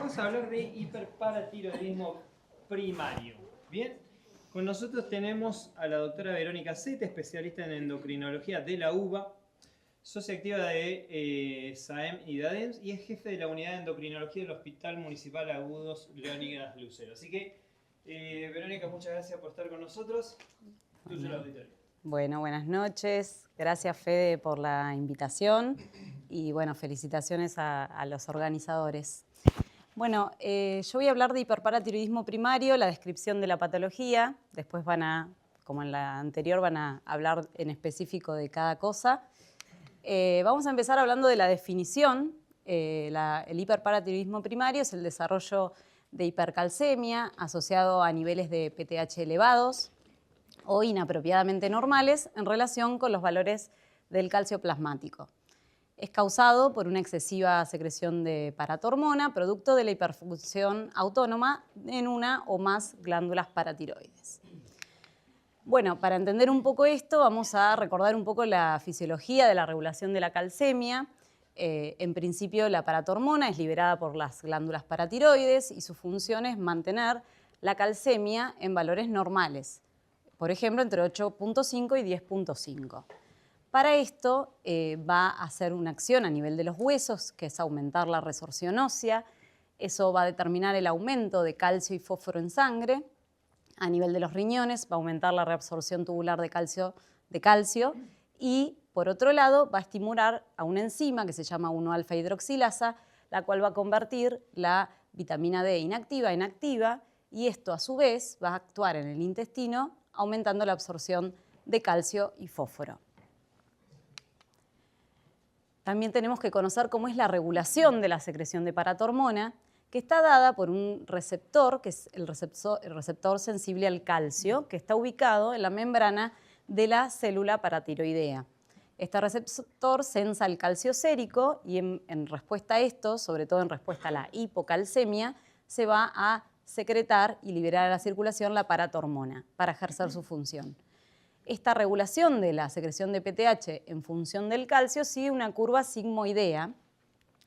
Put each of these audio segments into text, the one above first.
vamos a hablar de hiperparatiroidismo primario. Bien, con nosotros tenemos a la doctora Verónica Zeta, especialista en endocrinología de la UBA, socia activa de SAEM y de ADEMS, y es jefe de la unidad de endocrinología del Hospital Municipal Agudos Leónidas Lucero. Así que, Verónica, muchas gracias por estar con nosotros. Tuyo el auditorio. Bueno, buenas noches. Gracias, Fede, por la invitación. Y bueno, felicitaciones a los organizadores. Bueno, yo voy a hablar de hiperparatiroidismo primario, la descripción de la patología. Después como en la anterior, van a hablar en específico de cada cosa. Vamos a empezar hablando de la definición. El hiperparatiroidismo primario es el desarrollo de hipercalcemia asociado a niveles de PTH elevados o inapropiadamente normales en relación con los valores del calcio plasmático. Es causado por una excesiva secreción de paratormona, producto de la hiperfunción autónoma en una o más glándulas paratiroides. Bueno, para entender un poco esto, vamos a recordar un poco la fisiología de la regulación de la calcemia. En principio, la paratormona es liberada por las glándulas paratiroides y su función es mantener la calcemia en valores normales, por ejemplo, entre 8.5 y 10.5. Para esto va a hacer una acción a nivel de los huesos, que es aumentar la resorción ósea. Eso va a determinar el aumento de calcio y fósforo en sangre. A nivel de los riñones va a aumentar la reabsorción tubular de calcio y, por otro lado, va a estimular a una enzima que se llama 1-alfa hidroxilasa, la cual va a convertir la vitamina D inactiva en activa, y esto a su vez va a actuar en el intestino aumentando la absorción de calcio y fósforo. También tenemos que conocer cómo es la regulación de la secreción de paratormona, que está dada por un receptor, que es el receptor sensible al calcio, que está ubicado en la membrana de la célula paratiroidea. Este receptor sensa el calcio sérico y en respuesta a esto, sobre todo en respuesta a la hipocalcemia, se va a secretar y liberar a la circulación la paratormona para ejercer su función. Esta regulación de la secreción de PTH en función del calcio sigue una curva sigmoidea,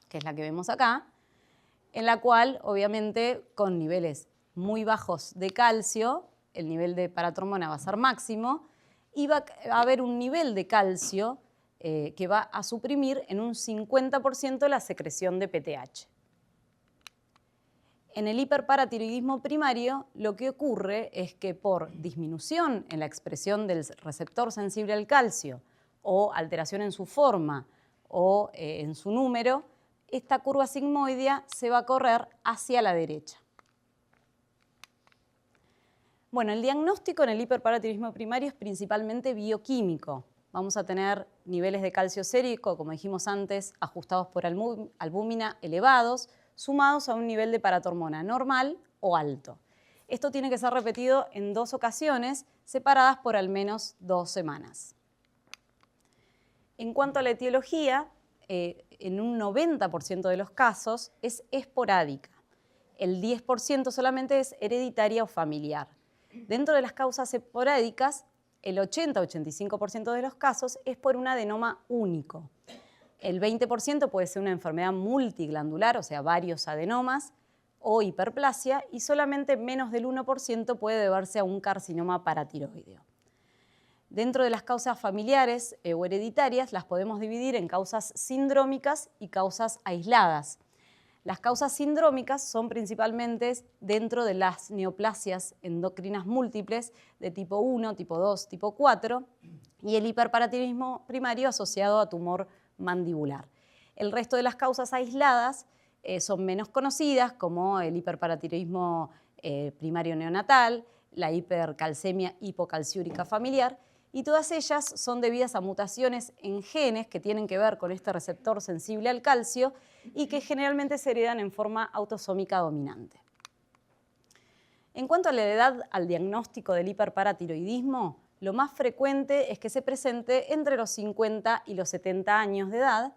que es la que vemos acá, en la cual, obviamente, con niveles muy bajos de calcio, el nivel de paratormona va a ser máximo y va a haber un nivel de calcio que va a suprimir en un 50% la secreción de PTH. En el hiperparatiroidismo primario, lo que ocurre es que por disminución en la expresión del receptor sensible al calcio o alteración en su forma o en su número, esta curva sigmoidea se va a correr hacia la derecha. Bueno, el diagnóstico en el hiperparatiroidismo primario es principalmente bioquímico. Vamos a tener niveles de calcio sérico, como dijimos antes, ajustados por albúmina elevados, sumados a un nivel de paratormona normal o alto. Esto tiene que ser repetido en 2 ocasiones, separadas por al menos 2 semanas. En cuanto a la etiología, en un 90% de los casos es esporádica. El 10% solamente es hereditaria o familiar. Dentro de las causas esporádicas, el 80-85% de los casos es por un adenoma único. El 20% puede ser una enfermedad multiglandular, o sea, varios adenomas, o hiperplasia, y solamente menos del 1% puede deberse a un carcinoma paratiroideo. Dentro de las causas familiares o hereditarias las podemos dividir en causas sindrómicas y causas aisladas. Las causas sindrómicas son principalmente dentro de las neoplasias endocrinas múltiples de tipo 1, tipo 2, tipo 4 y el hiperparatiroidismo primario asociado a tumor mandibular. El resto de las causas aisladas son menos conocidas, como el hiperparatiroidismo primario neonatal, la hipercalcemia hipocalciúrica familiar, y todas ellas son debidas a mutaciones en genes que tienen que ver con este receptor sensible al calcio y que generalmente se heredan en forma autosómica dominante. En cuanto a la edad al diagnóstico del hiperparatiroidismo, lo más frecuente es que se presente entre los 50 y los 70 años de edad.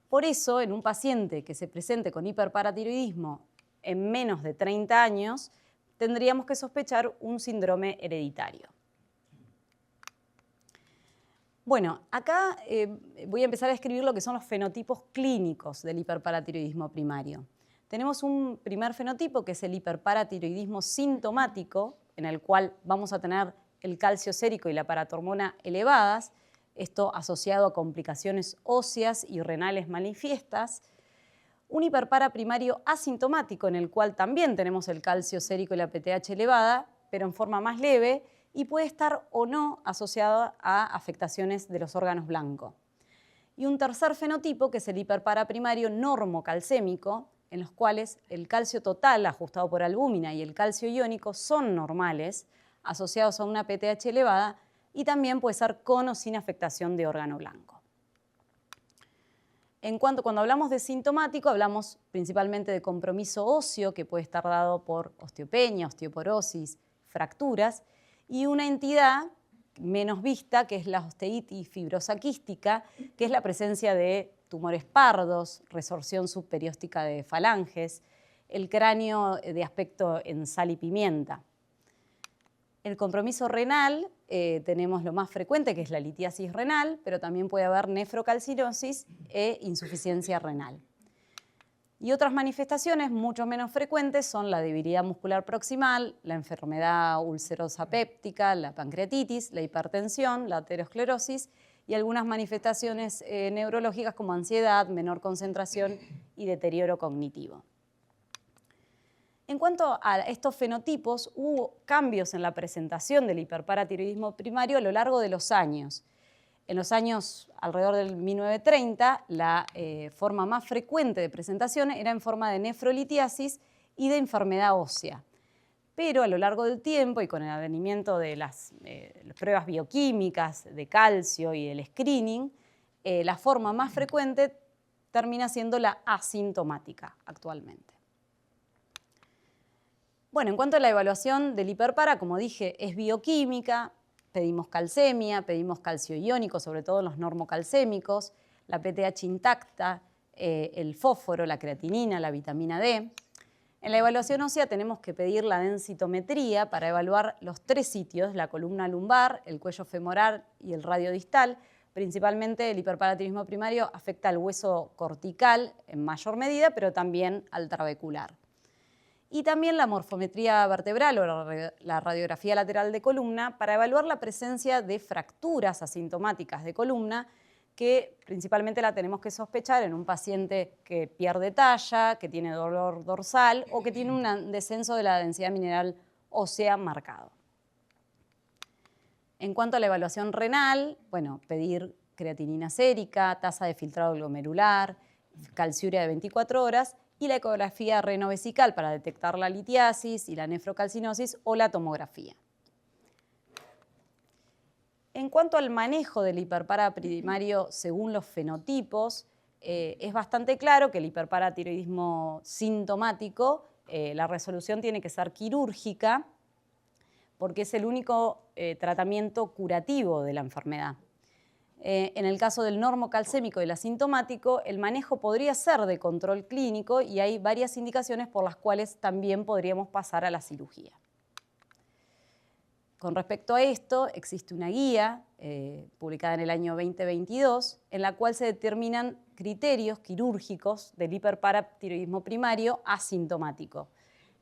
Por eso, en un paciente que se presente con hiperparatiroidismo en menos de 30 años, tendríamos que sospechar un síndrome hereditario. Bueno, acá voy a empezar a describir lo que son los fenotipos clínicos del hiperparatiroidismo primario. Tenemos un primer fenotipo que es el hiperparatiroidismo sintomático, en el cual vamos a tener el calcio sérico y la paratormona elevadas, esto asociado a complicaciones óseas y renales manifiestas. Un hiperpara primario asintomático, en el cual también tenemos el calcio sérico y la PTH elevada, pero en forma más leve, y puede estar o no asociado a afectaciones de los órganos blancos. Y un tercer fenotipo, que es el hiperpara primario normocalcémico, en los cuales el calcio total ajustado por albúmina y el calcio iónico son normales, asociados a una PTH elevada, y también puede ser con o sin afectación de órgano blanco. Cuando hablamos de sintomático, hablamos principalmente de compromiso óseo, que puede estar dado por osteopenia, osteoporosis, fracturas, y una entidad menos vista, que es la osteitis fibrosa quística, que es la presencia de tumores pardos, resorción subperióstica de falanges, el cráneo de aspecto en sal y pimienta. El compromiso renal, tenemos lo más frecuente, que es la litiasis renal, pero también puede haber nefrocalcinosis e insuficiencia renal. Y otras manifestaciones mucho menos frecuentes son la debilidad muscular proximal, la enfermedad ulcerosa péptica, la pancreatitis, la hipertensión, la aterosclerosis y algunas manifestaciones neurológicas como ansiedad, menor concentración y deterioro cognitivo. En cuanto a estos fenotipos, hubo cambios en la presentación del hiperparatiroidismo primario a lo largo de los años. En los años alrededor del 1930, la forma más frecuente de presentación era en forma de nefrolitiasis y de enfermedad ósea. Pero a lo largo del tiempo y con el advenimiento de las pruebas bioquímicas de calcio y el screening, la forma más frecuente termina siendo la asintomática actualmente. Bueno, en cuanto a la evaluación del hiperpara, como dije, es bioquímica. Pedimos calcemia, pedimos calcio iónico, sobre todo en los normocalcémicos, la PTH intacta, el fósforo, la creatinina, la vitamina D. En la evaluación ósea tenemos que pedir la densitometría para evaluar los tres sitios, la columna lumbar, el cuello femoral y el radio distal. Principalmente el hiperparatiroidismo primario afecta al hueso cortical en mayor medida, pero también al trabecular. Y también la morfometría vertebral o la radiografía lateral de columna para evaluar la presencia de fracturas asintomáticas de columna, que principalmente la tenemos que sospechar en un paciente que pierde talla, que tiene dolor dorsal o que tiene un descenso de la densidad mineral ósea marcado. En cuanto a la evaluación renal, bueno, pedir creatinina sérica, tasa de filtrado glomerular, calciuria de 24 horas, y la ecografía renovesical para detectar la litiasis y la nefrocalcinosis o la tomografía. En cuanto al manejo del hiperpara primario según los fenotipos, es bastante claro que el hiperparatiroidismo sintomático, la resolución tiene que ser quirúrgica porque es el único tratamiento curativo de la enfermedad. En el caso del normocalcémico y el asintomático, el manejo podría ser de control clínico y hay varias indicaciones por las cuales también podríamos pasar a la cirugía. Con respecto a esto, existe una guía publicada en el año 2022 en la cual se determinan criterios quirúrgicos del hiperparatiroidismo primario asintomático.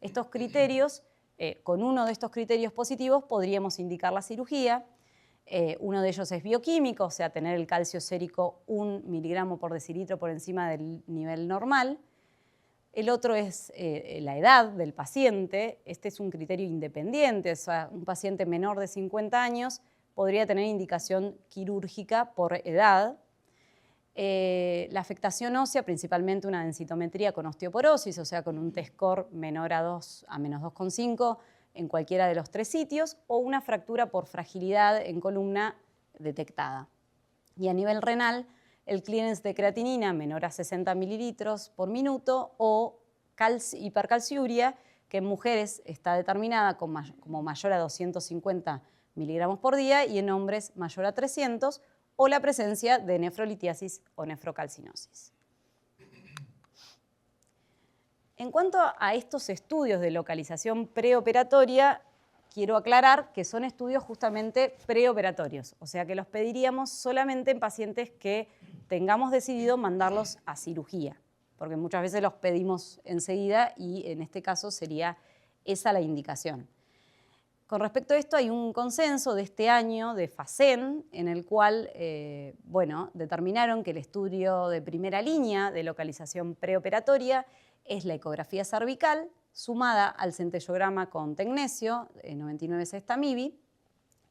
Estos criterios, con uno de estos criterios positivos, podríamos indicar la cirugía. Uno de ellos es bioquímico, o sea, tener el calcio sérico 1 miligramo por decilitro por encima del nivel normal. El otro es la edad del paciente. Este es un criterio independiente, o sea, un paciente menor de 50 años podría tener indicación quirúrgica por edad. La afectación ósea, principalmente una densitometría con osteoporosis, o sea, con un T-score menor a menos 2,5, en cualquiera de los tres sitios, o una fractura por fragilidad en columna detectada. Y a nivel renal, el clearance de creatinina menor a 60 mililitros por minuto o hipercalciuria, que en mujeres está determinada como mayor a 250 miligramos por día y en hombres mayor a 300, o la presencia de nefrolitiasis o nefrocalcinosis. En cuanto a estos estudios de localización preoperatoria, quiero aclarar que son estudios justamente preoperatorios, o sea que los pediríamos solamente en pacientes que tengamos decidido mandarlos a cirugía. porque muchas veces los pedimos enseguida y en este caso sería esa la indicación. Con respecto a esto hay un consenso de este año de FACEN en el cual determinaron que el estudio de primera línea de localización preoperatoria es la ecografía cervical sumada al centellograma con tecnesio, 99-sextamivir,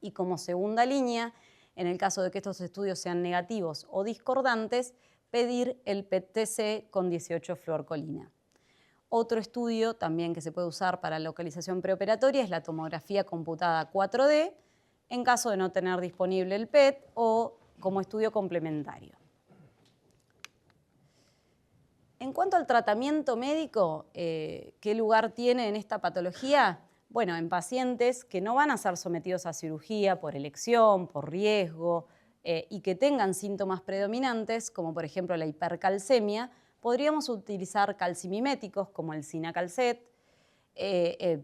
y como segunda línea, en el caso de que estos estudios sean negativos o discordantes, pedir el PET-TC con 18-fluorcolina. Otro estudio también que se puede usar para localización preoperatoria es la tomografía computada 4D, en caso de no tener disponible el PET o como estudio complementario. En cuanto al tratamiento médico, ¿qué lugar tiene en esta patología? Bueno, en pacientes que no van a ser sometidos a cirugía por elección, por riesgo, y que tengan síntomas predominantes, como por ejemplo la hipercalcemia, podríamos utilizar calcimiméticos como el Cinacalcet,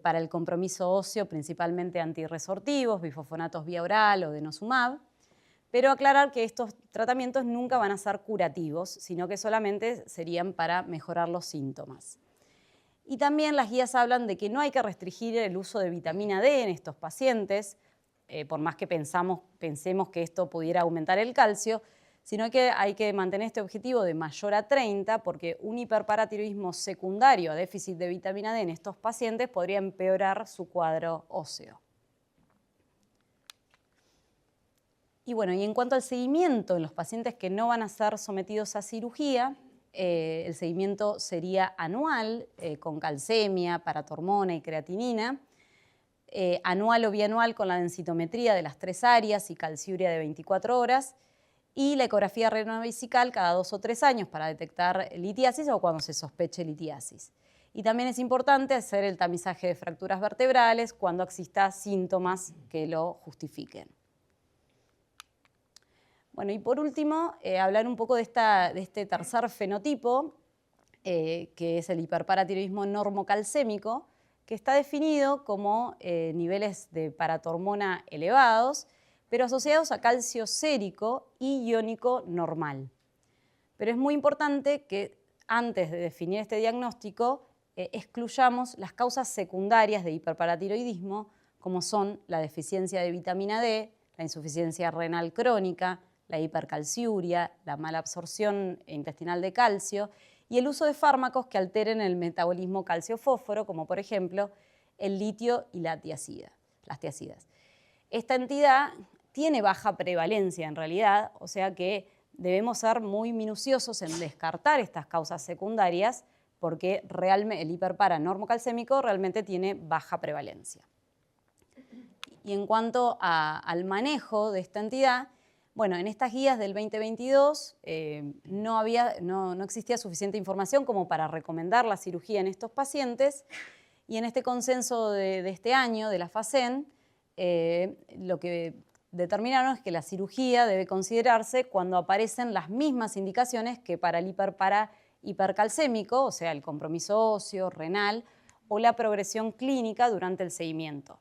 para el compromiso óseo, principalmente antirresortivos, bifosfonatos vía oral o denosumab, pero aclarar que estos tratamientos nunca van a ser curativos, sino que solamente serían para mejorar los síntomas. Y también las guías hablan de que no hay que restringir el uso de vitamina D en estos pacientes, por más que pensemos que esto pudiera aumentar el calcio, sino que hay que mantener este objetivo de mayor a 30 porque un hiperparatiroidismo secundario a déficit de vitamina D en estos pacientes podría empeorar su cuadro óseo. Y bueno, y en cuanto al seguimiento en los pacientes que no van a ser sometidos a cirugía, el seguimiento sería anual, con calcemia, paratormona y creatinina, anual o bianual con la densitometría de las 3 áreas y calciuria de 24 horas, y la ecografía renovesical cada 2 o 3 años para detectar litiasis o cuando se sospeche litiasis. Y también es importante hacer el tamizaje de fracturas vertebrales cuando exista síntomas que lo justifiquen. Bueno, y por último, hablar un poco de este tercer fenotipo, que es el hiperparatiroidismo normocalcémico, que está definido como niveles de paratormona elevados, pero asociados a calcio sérico y iónico normal. Pero es muy importante que antes de definir este diagnóstico excluyamos las causas secundarias de hiperparatiroidismo, como son la deficiencia de vitamina D, la insuficiencia renal crónica, la hipercalciuria, la mala absorción intestinal de calcio y el uso de fármacos que alteren el metabolismo calcio-fósforo, como por ejemplo el litio y las tiazidas. Esta entidad tiene baja prevalencia en realidad, o sea que debemos ser muy minuciosos en descartar estas causas secundarias porque realmente el hiperpara normocalcémico realmente tiene baja prevalencia. Y en cuanto al manejo de esta entidad, bueno, en estas guías del 2022 no existía suficiente información como para recomendar la cirugía en estos pacientes y en este consenso de este año de la FACEN, lo que determinaron es que la cirugía debe considerarse cuando aparecen las mismas indicaciones que para el hipercalcémico, o sea, el compromiso óseo, renal o la progresión clínica durante el seguimiento.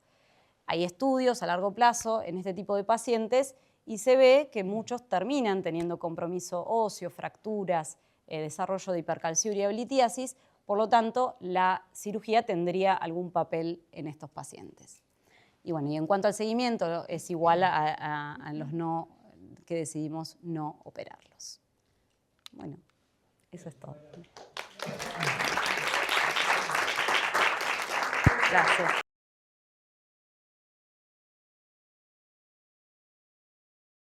Hay estudios a largo plazo en este tipo de pacientes y se ve que muchos terminan teniendo compromiso óseo, fracturas, desarrollo de hipercalciuria o litiasis, por lo tanto, la cirugía tendría algún papel en estos pacientes. Y bueno, y en cuanto al seguimiento, es igual a los que decidimos no operarlos. Bueno, eso es todo. Gracias.